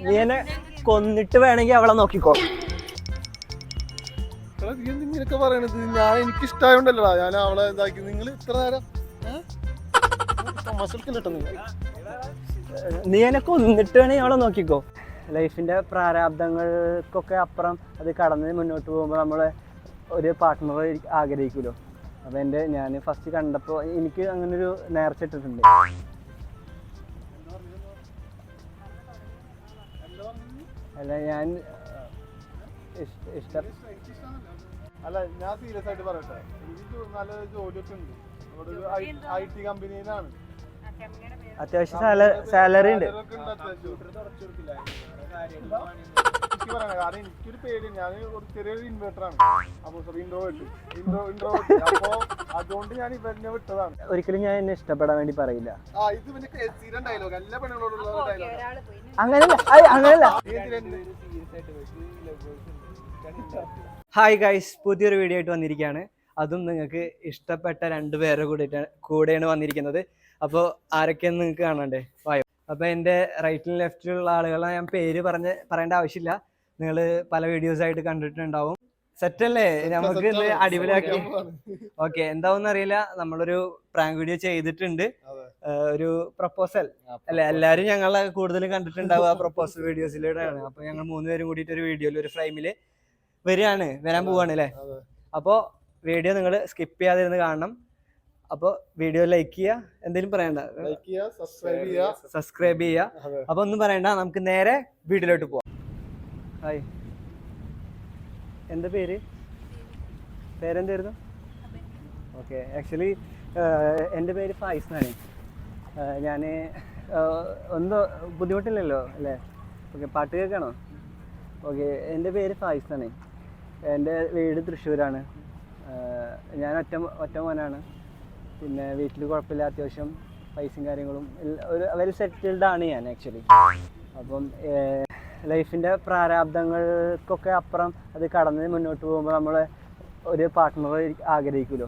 നീ എന്നെ കൊന്നിട്ട് വേണമെങ്കിൽ അവളെ നോക്കിക്കോ. നിങ്ങളൊക്കെ പറയണത് ഞാൻ എനിക്ക് ഇഷ്ടമായോണ്ടല്ലോ ഞാൻ അവളെ ഇതാക്കി. നിങ്ങൾ ഇത്ര നേരം നീ എന്നെ കൊന്നിട്ട് വേണമെങ്കിൽ അവളെ നോക്കിക്കോ. ലൈഫിന്റെ പ്രാരാബ്ദങ്ങൾക്കൊക്കെ അപ്പുറം അത് കടന്ന് മുന്നോട്ട് പോകുമ്പോൾ നമ്മൾ ഒരു പാർട്ട്ണറെ ആഗ്രഹിക്കുമല്ലോ. അപ്പം ഞാൻ ഫസ്റ്റ് കണ്ടപ്പോൾ എനിക്ക് അങ്ങനൊരു നേർച്ച ഇട്ടിട്ടുണ്ട്. അല്ല ഞാൻ ഇഷ്ടം അല്ല ഞാൻ സീരിയസ് ആയിട്ട് പറയട്ടെ. എനിക്ക് നല്ല ജോലിയൊക്കെ ഉണ്ട്. അവിടെ ഒരു IT കമ്പനിയിലാണ്. അത്യാവശ്യം സാലറി ഉണ്ട്. കാരണം എനിക്കൊരു പേടി, ഞാൻ ഒരു ചെറിയൊരു ഇൻവേർട്ടറാണ്. അപ്പൊ ഇൻട്രോവേർട്ട് അപ്പൊ അതുകൊണ്ട് ഞാൻ ഇവനെ വിട്ടതാണ്. ഒരിക്കലും ഞാൻ എന്നെ ഇഷ്ടപ്പെടാൻ വേണ്ടി പറയില്ല. ഇത് പിന്നെ സ്ഥിരം ഡയലോഗ്, എല്ലാ പെണ്ണുങ്ങളോടുള്ള ഡയലോഗ്. അങ്ങനല്ല. ഹായ് ഗൈസ്, പുതിയൊരു വീഡിയോ ആയിട്ട് വന്നിരിക്കുകയാണ്. അതും നിങ്ങൾക്ക് ഇഷ്ടപ്പെട്ട രണ്ടുപേരെ കൂടെയാണ് വന്നിരിക്കുന്നത്. അപ്പോൾ ആരൊക്കെയെന്ന് നിങ്ങൾക്ക് കാണണ്ടേ? വായോ. അപ്പോൾ എൻ്റെ റൈറ്റിലും ലെഫ്റ്റിലുള്ള ആളുകളെ ഞാൻ പേര് പറയേണ്ട ആവശ്യമില്ല. നിങ്ങൾ പല വീഡിയോസായിട്ട് കണ്ടിട്ടുണ്ടാവും. സെറ്റല്ലേ? നമുക്ക് ഇന്ന് അടിപൊളിയാക്കി. ഓക്കെ, എന്താവെന്ന് അറിയില്ല. നമ്മളൊരു പ്രാങ്ക് വീഡിയോ ചെയ്തിട്ടുണ്ട്. ഒരു പ്രപ്പോസൽ അല്ലെ, എല്ലാവരും ഞങ്ങളെ കൂടുതലും കണ്ടിട്ടുണ്ടാവും ആ പ്രപ്പോസൽ വീഡിയോസിലൂടെയാണ്. അപ്പോൾ ഞങ്ങൾ 3 പേരും കൂടിയിട്ട് ഒരു വീഡിയോയിൽ ഒരു ഫ്രെയിമിൽ വരാൻ പോവാണ് അല്ലേ. അപ്പോൾ വീഡിയോ നിങ്ങൾ സ്കിപ്പ് ചെയ്യാതിരുന്ന് കാണണം. അപ്പോൾ വീഡിയോ ലൈക്ക് ചെയ്യുക, എന്തെങ്കിലും പറയണ്ട, സബ്സ്ക്രൈബ് ചെയ്യുക. അപ്പോൾ ഒന്നും പറയണ്ട, നമുക്ക് നേരെ വീഡിയോയിലോട്ട് പോവാം. ഹായ്, എന്താ പേരെന്തായിരുന്നു? ഓക്കെ, ആക്ച്വലി എൻ്റെ പേര് ഫായിസ് എന്നാണ്. ഞാൻ ഒന്നും ബുദ്ധിമുട്ടില്ലല്ലോ അല്ലേ? ഓക്കെ, പാട്ട് കേൾക്കണോ? ഓക്കെ, എൻ്റെ പേര് ഫായിസ് എന്നാണ്. എൻ്റെ വീട് തൃശ്ശൂരാണ്. ഞാൻ ഒറ്റ മോനാണ്. പിന്നെ വീട്ടിൽ കുഴപ്പമില്ല, അത്യാവശ്യം പൈസയും കാര്യങ്ങളും ഒരു വെൽ സെറ്റിൽഡാണ് ഞാൻ ആക്ച്വലി. അപ്പം ലൈഫിൻ്റെ പ്രാരാബ്ദങ്ങൾക്കൊക്കെ അപ്പുറം അത് കടന്ന് മുന്നോട്ട് പോകുമ്പോൾ നമ്മൾ ഒരു പാർട്ട്ണറെ ആഗ്രഹിക്കുമല്ലോ.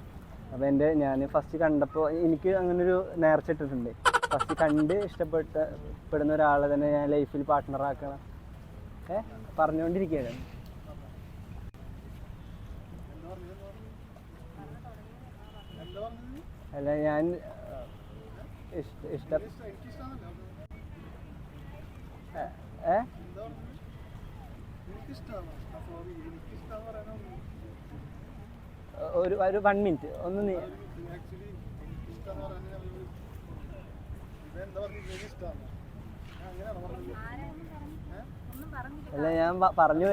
അപ്പം ഞാൻ ഫസ്റ്റ് കണ്ടപ്പോൾ എനിക്ക് അങ്ങനൊരു നേർച്ച ഇട്ടിട്ടുണ്ട്. ഫസ്റ്റ് കണ്ട് ഇഷ്ടപ്പെടുന്ന ഒരാളെ തന്നെ ഞാൻ ലൈഫിൽ പാർട്ട്ണറാക്കണം പറഞ്ഞുകൊണ്ടിരിക്കുകയാണ്. അല്ല ഞാൻ ഇഷ്ടം ഒരു 1 മിനിറ്റ് ഒന്ന് നീ. അല്ല ഞാൻ പറഞ്ഞു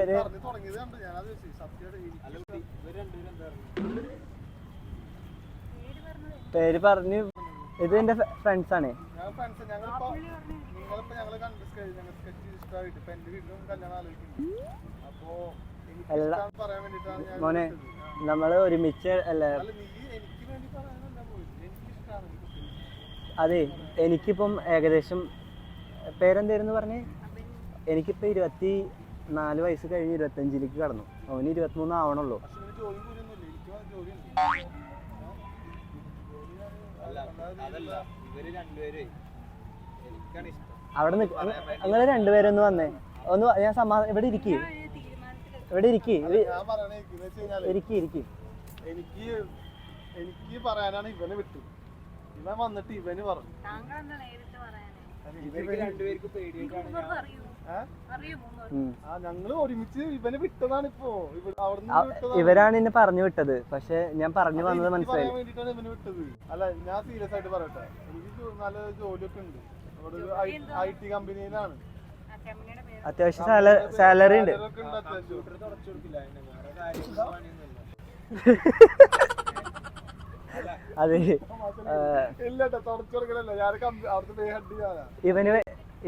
പേര് പറഞ്ഞു. ഇത് എന്റെ ഫ്രണ്ട്സ് ആണ്. മോനെ, നമ്മള് ഒരുമിച്ച് അല്ലേ? അതെ, എനിക്കിപ്പം ഏകദേശം പേരെന്തായിരുന്നു പറഞ്ഞേ? എനിക്കിപ്പോൾ 24 വയസ്സ് കഴിഞ്ഞ് 25ലേക്ക് കടന്നു. അവന് 23 ആവണുള്ളൂ. അവിടെ നിങ്ങൾ രണ്ടുപേരൊന്ന് വന്നേ, ഒന്ന് ഞാൻ ഇവിടെ ഇരിക്കും. എനിക്ക് പറയാനാണ് ഇവനെ വിട്ടു. ഇവൻ വന്നിട്ട് ഇവന് പറഞ്ഞു. ഞങ്ങള് ഒരുമിച്ച് ഇവനെ വിട്ടതാണ്. ഇപ്പോ ഇവരാണ് എന്നെ പറഞ്ഞു വിട്ടത്. പക്ഷെ ഞാൻ പറഞ്ഞു വന്നത് മനസ്സിലായി. വേണ്ടിട്ടാണ് ഇവന് വിട്ടത്. അല്ല ഞാൻ സീരിയസ് ആയിട്ട് പറയട്ടെ. എനിക്ക് നല്ല ജോലിയൊക്കെ ഉണ്ട്. അവിടെ ഒരു IT കമ്പനിയിലാണ്. അത്യാവശ്യം സാലറി ഉണ്ട്. അതെ,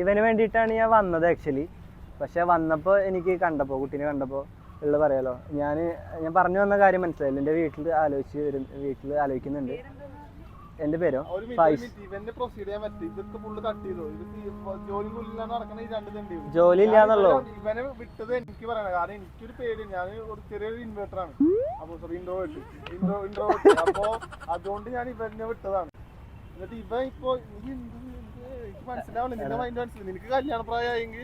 ഇവന് വേണ്ടിയിട്ടാണ് ഞാൻ വന്നത് ആക്ച്വലി. പക്ഷെ വന്നപ്പോൾ എനിക്ക് കുട്ടീനെ കണ്ടപ്പോൾ ഉള്ളത് പറയാലോ. ഞാൻ പറഞ്ഞു വന്ന കാര്യം മനസ്സിലായില്ല. എൻ്റെ വീട്ടിൽ ആലോചിക്കുന്നുണ്ട്. എൻ്റെ പേരോ ജോലി ഇല്ലാന്നുള്ളൂ. ഇവനെ വിട്ടത് എനിക്ക് പറയണ കാരണം എനിക്കൊരു പേടി, ഞാൻ ഒരു ചെറിയൊരു ഇൻവേർട്ടറാണ്. അപ്പൊ ഇൻട്രോവേർട്ട് അപ്പൊ അതുകൊണ്ട് ഞാൻ ഇവനെ വിട്ടതാണ്. എന്നിട്ട് ഇവൻ ഇപ്പൊ മനസ്സിലാവില്ല, നിന്റെ മൈൻഡ് മനസ്സിലായി. നിനക്ക് കല്യാണ പ്രായമായെങ്കിൽ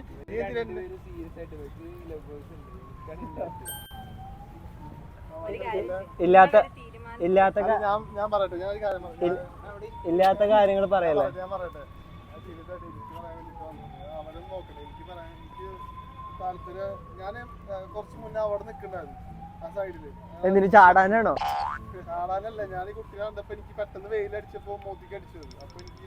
ഇല്ലാത്ത ഇല്ലാത്ത ഞാൻ പറയട്ടെ, ഞാൻ ഒരു കാര്യം ഇല്ലാത്ത കാര്യങ്ങൾ പറയല്ലേ. ഞാൻ പറയട്ടെ, സീരിയസായിട്ട് എനിക്ക് പറയാൻ വേണ്ടിട്ട് വന്നത് അവരും നോക്കട്ടെ. എനിക്ക് പറയാൻ, എനിക്ക് താല്പര്യം, ഞാൻ കുറച്ച് മുന്നേ അവിടെ നിൽക്കണ്ടായിരുന്നു ആ സൈഡില്. എന്തിനു ചാടാനാണോ? ചാടാനല്ല, ഞാൻ ഈ കുട്ടിയെ കണ്ടപ്പോ എനിക്ക് പെട്ടെന്ന് വെയിലടിച്ചപ്പോ മോത്തിക്ക് അടിച്ചത്. അപ്പൊ എനിക്ക്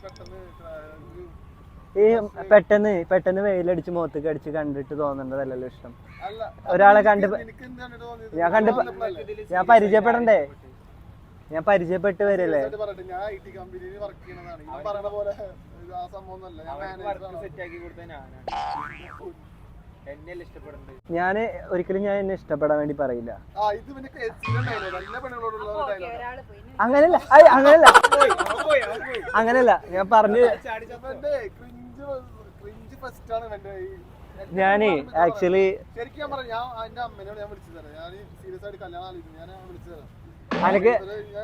പെട്ടെന്ന് ഈ പെട്ടെന്ന് വെയിലടിച്ച് മുഖത്തേക്ക് അടിച്ച് കണ്ടിട്ട് തോന്നേണ്ടതല്ലല്ലോ ഇഷ്ടം. അല്ല, ഒരാളെ കണ്ട് എനിക്ക് എന്താണ് തോന്നിയത്? ഞാൻ കണ്ടപ്പോ ഞാൻ പരിചയപ്പെടണ്ടേ, ഞാൻ പരിചയപ്പെട്ട് വരല്ലേ. പറയട്ടെ, ഞാൻ IT കമ്പനിയിൽ വർക്ക് ചെയ്യണതാണ്. ഈ പറയണ പോലെ ആ സംഭവം ഒന്നല്ല. ഞാൻ ഒരിക്കലും ഞാൻ എന്നെ ഇഷ്ടപ്പെടാൻ വേണ്ടി പറയില്ല. അങ്ങനല്ല അങ്ങനല്ല ഞാൻ പറഞ്ഞു. ഞാനേ ആക്ച്വലി ശരിക്കും ഞാൻ പറയാം, ഞാൻ എന്റെ അമ്മേനോട് ഞാൻ വിളിച്ചു തരാം. ഞാൻ സീരിയസ് ആയിട്ട് കല്യാണം ആലോചിക്കുന്നു, ഞാൻ വിളിച്ചു തരാം. എനിക്ക്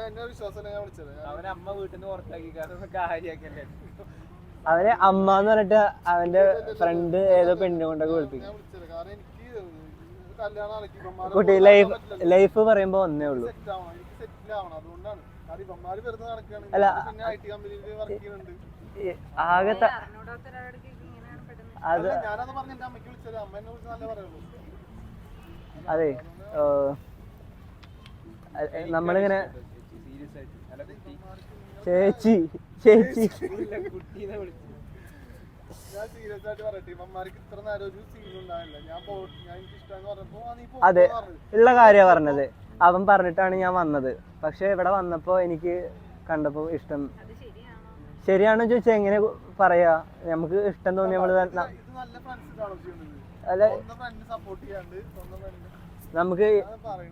എന്നെ വിശ്വാസം ഞാൻ വിളിച്ചത്. അവനെ അമ്മ വീട്ടിൽ നിന്ന് പുറത്താക്കി കാര്യാക്കല്ലേ. അവനെ അമ്മ എന്ന് പറഞ്ഞിട്ട് അവന്റെ ഫ്രണ്ട് ഏതോ പെണ്ണിനെ കൊണ്ടൊക്കെ വിളിപ്പിക്കും. ഞാൻ വിളിച്ചത് കാരണം എനിക്ക് കല്യാണം ആലോചിക്കും. കുട്ടി ലൈഫ് പറയുമ്പോ ഒന്നേ ഉള്ളൂ. എനിക്ക് സെറ്റിൽ ആവണം, അതുകൊണ്ടാണ്. കാരണം ഇവന്മാര് വെറുതെ നടക്കുകയാണ്. അല്ല, പിന്നെ IT കമ്പനിയിൽ വർക്ക് ചെയ്യുന്നുണ്ട്. ആകെ അത് ഞാനത് പറഞ്ഞ എന്റെ അമ്മയ്ക്ക് വിളിച്ചത്. അമ്മ എന്നെ വിളിച്ച് നല്ല പറയുള്ളൂ. അതെ, നമ്മളിങ്ങനെ ചേച്ചി ഞാൻ സീരിയസ് ആയിട്ട് പറയട്ടെ, ഇവന്മാർക്ക് ഇത്ര നേരം ഒരു സീൻ ഉണ്ടാവില്ല. ഞാൻ എനിക്ക് ഇഷ്ടമെന്ന് പറഞ്ഞപ്പോ അതെ ഉള്ള കാര്യമാണ് പറഞ്ഞത്. അവൻ പറഞ്ഞിട്ടാണ് ഞാൻ വന്നത്. പക്ഷെ ഇവിടെ വന്നപ്പോ എനിക്ക് കണ്ടപ്പോ ഇഷ്ടം. ശരിയാണെന്ന് ചോദിച്ചാൽ എങ്ങനെ പറയാ? നമുക്ക് ഇഷ്ടം തോന്നി നമ്മള് അല്ല, നമുക്ക്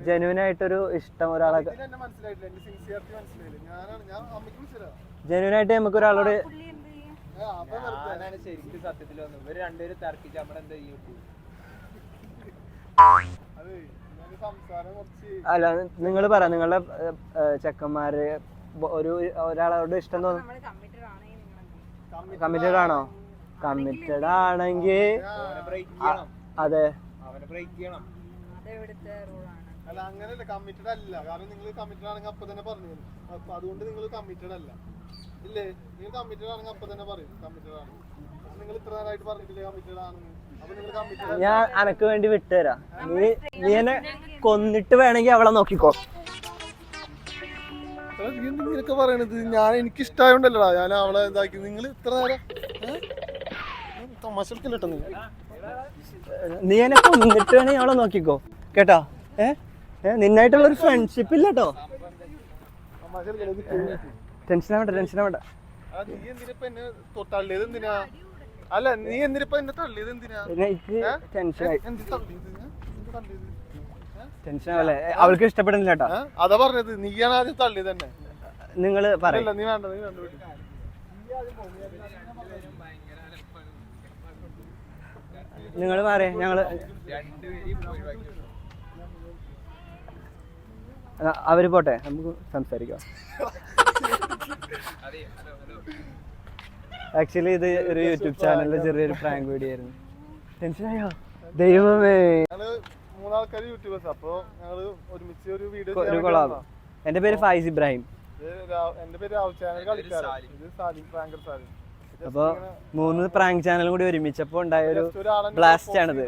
ജെന്യൂൻ ആയിട്ടൊരു ഇഷ്ടം ഒരാളെ ജെന്യൂൻ ആയിട്ട് നമുക്ക് ഒരാളോട് ശരിക്കും സത്യത്തിൽ വന്നു. ഇവര് രണ്ടുപേരും തർക്കിച്ച് നമ്മളെന്താ ചെയ്യും? അല്ല, നിങ്ങൾ പറ, നിങ്ങളുടെ ചെക്കന്മാര് ഒരാളോട് ഇഷ്ടം തോന്നും. കമ്മിറ്റഡ് ആണോ? കമ്മിറ്റഡ് ആണെങ്കിൽ അതെ, അവനെ ബ്രേക്ക് ചെയ്യണം. അല്ല, അങ്ങനെയല്ല, കമ്മിറ്റഡ് അല്ല. കാരണം നിങ്ങൾ കമ്മിറ്റഡ് ആണെങ്കിൽ അപ്പൊ തന്നെ പറഞ്ഞു. അപ്പൊ അതുകൊണ്ട് നിങ്ങൾ കമ്മിറ്റഡ് അല്ല, ഇല്ലേ? നിങ്ങൾ കമ്മിറ്റഡ് ആണെങ്കിൽ അപ്പൊ തന്നെ പറയും കമ്മിറ്റഡ് ആണ്. നിങ്ങൾ ഇത്ര നേരമായിട്ട് പറഞ്ഞിട്ടില്ലേ കമ്മിറ്റഡ് ആണെന്ന്? അപ്പൊ നിങ്ങൾ കമ്മിറ്റഡ്. ഞാൻ അനക്ക് വേണ്ടി വിട്ടുതരാം. നീ എന്നെ കൊന്നിട്ട് വേണമെങ്കിൽ അവളെ നോക്കിക്കോ. ഇങ്ങനെയൊക്കെ പറയണത് ഞാൻ എനിക്ക് ഇഷ്ടമായോണ്ടല്ലടാ ഞാൻ അവളെ ഇതാക്കി. നിങ്ങൾ ഇത്ര നേരം തമാശക്കില്ലട്ടോ. നീ എന്നെ കൊന്നിട്ട് വേണമെങ്കിൽ അവളെ നോക്കിക്കോ കേട്ടോ. നിന്നായിട്ടുള്ളൊരു ഫ്രണ്ട്ഷിപ്പ് ഇല്ല കേട്ടോ. ടെൻഷൻ ആവണ്ട. നീ എന്തിനാ എന്നെ തള്ളിയത്? എന്തിനാ? അല്ല, നീ എന്തിനാ എന്നെ തള്ളിയത്? എന്തിനാ? ടെൻഷൻ ആവല്ലേ? അവൾക്ക് ഇഷ്ടപ്പെടുന്നില്ല കേട്ടോ. അതാ പറഞ്ഞത്, നീയാണ് ആദ്യം തള്ളിയത് തന്നെ. നിങ്ങള് പറയില്ല. നീ വേണ്ട. നിങ്ങള് പറയാ, ഞങ്ങള് അവര് പോട്ടെ, നമുക്ക് സംസാരിക്കാം. ആക്ച്വലി ഇത് ഒരു യൂട്യൂബ് ചാനലിലെ ചെറിയൊരു പ്രാങ്ക് വീഡിയോ ആയിരുന്നു. ടെൻഷനായോ? ദൈവമേ. മൂന്നാൾക്കാർ യൂട്യൂബേഴ്സ്. അപ്പൊ ഞങ്ങള് ഒരുമിച്ച് ഒരു വീഡിയോ കൊള്ളാം. എന്റെ പേര് ഫായിസ് ഇബ്രാഹിം. എന്റെ പേര് സാലിം. അപ്പൊ 3 പ്രാങ്ക് ചാനൽ കൂടി ഒരുമിച്ചപ്പോ ഉണ്ടായ ഒരു ബ്ലാസ്റ്റ് ആണിത്.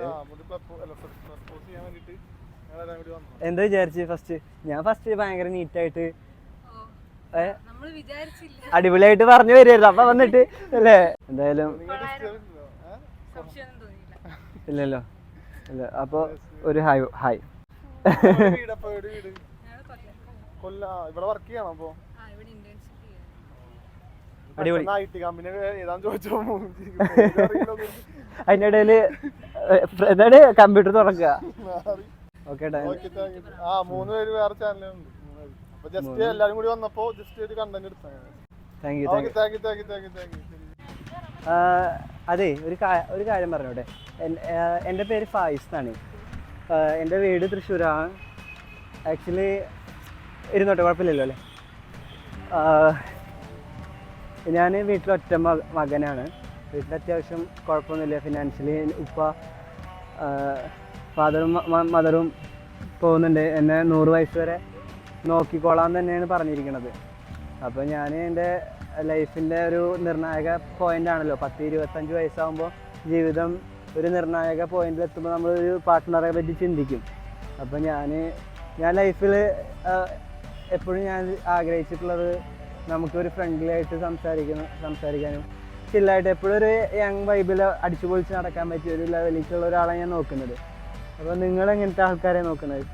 എന്താ വിചാരിച്ച് ഫസ്റ്റ്? ഞാൻ ഫസ്റ്റ് ഭയങ്കര നീറ്റായിട്ട് അടിപൊളിയായിട്ട് പറഞ്ഞു വരുമായിരുന്നു. അപ്പൊ വന്നിട്ട് അല്ലേ? എന്തായാലും ഇല്ലല്ലോ. അല്ല, അപ്പൊ ഒരു ഹായ്. ഇവിടെ വർക്ക് ചെയ്യണം. അപ്പൊ അടിപൊളി. അതിന്റെ ഇടയില് എന്താണ് കമ്പ്യൂട്ടർ തുറക്കുക. ഓക്കെ, 3 പേര് വേറെ ചാനലുണ്ട്. അപ്പൊ ജസ്റ്റ് എല്ലാരും കൂടി വന്നപ്പോ ജസ്റ്റ് ഒരു കണ്ടന്റ് എടുത്താണ്. Thank you. അതെ, ഒരു കാര്യം പറഞ്ഞോട്ടെ. എൻ്റെ പേര് ഫായിസ് എന്നാണ്. എൻ്റെ വീട് തൃശ്ശൂരാണ്. ആക്ച്വലി ഇരുന്നോട്ടെ, കുഴപ്പമില്ലല്ലോ അല്ലേ? ഞാൻ വീട്ടിലൊറ്റ മകനാണ്. വീട്ടിൽ അത്യാവശ്യം കുഴപ്പമൊന്നുമില്ല. ഫിനാൻഷ്യലി ഉപ്പ ഫാദറും മദറും പോകുന്നുണ്ട്. എന്നെ 100 വയസ്സ് വരെ നോക്കിക്കോളാൻ തന്നെയാണ് പറഞ്ഞിരിക്കുന്നത്. അപ്പോൾ ഞാൻ എൻ്റെ ലൈഫിൻ്റെ ഒരു നിർണായക പോയിൻ്റാണല്ലോ 10-25 വയസ്സാകുമ്പോൾ ജീവിതം ഒരു നിർണായക പോയിന്റിലെത്തുമ്പോൾ നമ്മളൊരു പാർട്ട്ണറെ പറ്റി ചിന്തിക്കും. അപ്പോൾ ഞാൻ ലൈഫിൽ എപ്പോഴും ഞാൻ ആഗ്രഹിച്ചിട്ടുള്ളത് നമുക്കൊരു ഫ്രണ്ട്ലി ആയിട്ട് സംസാരിക്കാനും ചില്ലായിട്ട് എപ്പോഴും ഒരു യങ് വൈബിൽ അടിച്ചു പൊളിച്ച് നടക്കാൻ പറ്റിയ ഒരു ലെവലിലേക്കുള്ള ഒരാളെ ഞാൻ നോക്കുന്നത്. അപ്പോൾ നിങ്ങൾ എങ്ങനത്തെ ആൾക്കാരെ നോക്കുന്നത്?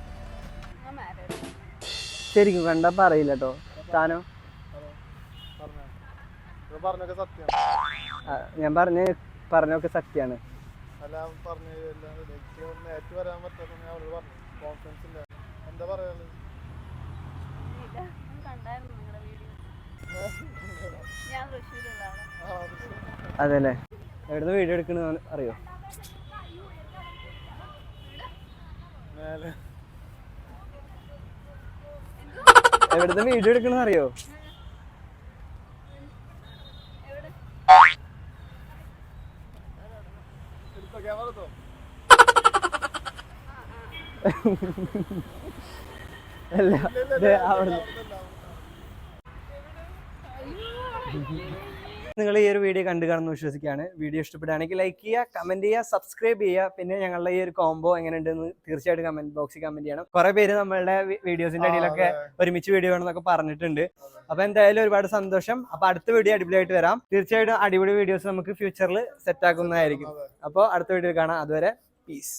ശരിക്കും കണ്ടാൽ പറയില്ല കേട്ടോ. താനോ? പറഞ്ഞൊക്കെ സത്യം. ഞാൻ പറഞ്ഞൊക്കെ സത്യമാണ്. അല്ല പറഞ്ഞു നേരിട്ട് വരാൻ പറ്റാത്ത ഞാൻ അവരോട് പറഞ്ഞു. കോൺഫിഡൻസ് ഇല്ല. എന്താ പറയാനുള്ളത്? അതെല്ലേ. എവിടുന്ന് വീഡിയോ എടുക്കണെന്ന് അറിയോ? എവിടുന്ന് വീഡിയോ എടുക്കണെന്ന് അറിയോ? അല്ല അവിടെ നിങ്ങൾ ഈ ഒരു വീഡിയോ കണ്ടു കാണുന്നു വിശ്വസിക്കുകയാണ്. വീഡിയോ ഇഷ്ടപ്പെടുകയാണെങ്കിൽ ലൈക്ക് ചെയ്യുക, കമന്റ് ചെയ്യുക, സബ്സ്ക്രൈബ് ചെയ്യുക. പിന്നെ ഞങ്ങളുടെ ഈ ഒരു കോംബോ എങ്ങനെയുണ്ടെന്ന് തീർച്ചയായിട്ടും കമന്റ് ബോക്സിൽ കമന്റ് ചെയ്യണം. കുറെ പേര് നമ്മളുടെ വീഡിയോസിന്റെ അടിയിലൊക്കെ ഒരുമിച്ച് വീഡിയോ വേണമെന്നൊക്കെ പറഞ്ഞിട്ടുണ്ട്. അപ്പൊ എന്തായാലും ഒരുപാട് സന്തോഷം. അപ്പൊ അടുത്ത വീഡിയോ അടിപൊളിയായിട്ട് വരാം. തീർച്ചയായിട്ടും അടിപൊളി വീഡിയോസ് നമുക്ക് ഫ്യൂച്ചറിൽ സെറ്റ് ആക്കുന്നതായിരിക്കും. അപ്പോൾ അടുത്ത വീഡിയോ കാണാം. അതുവരെ പീസ്.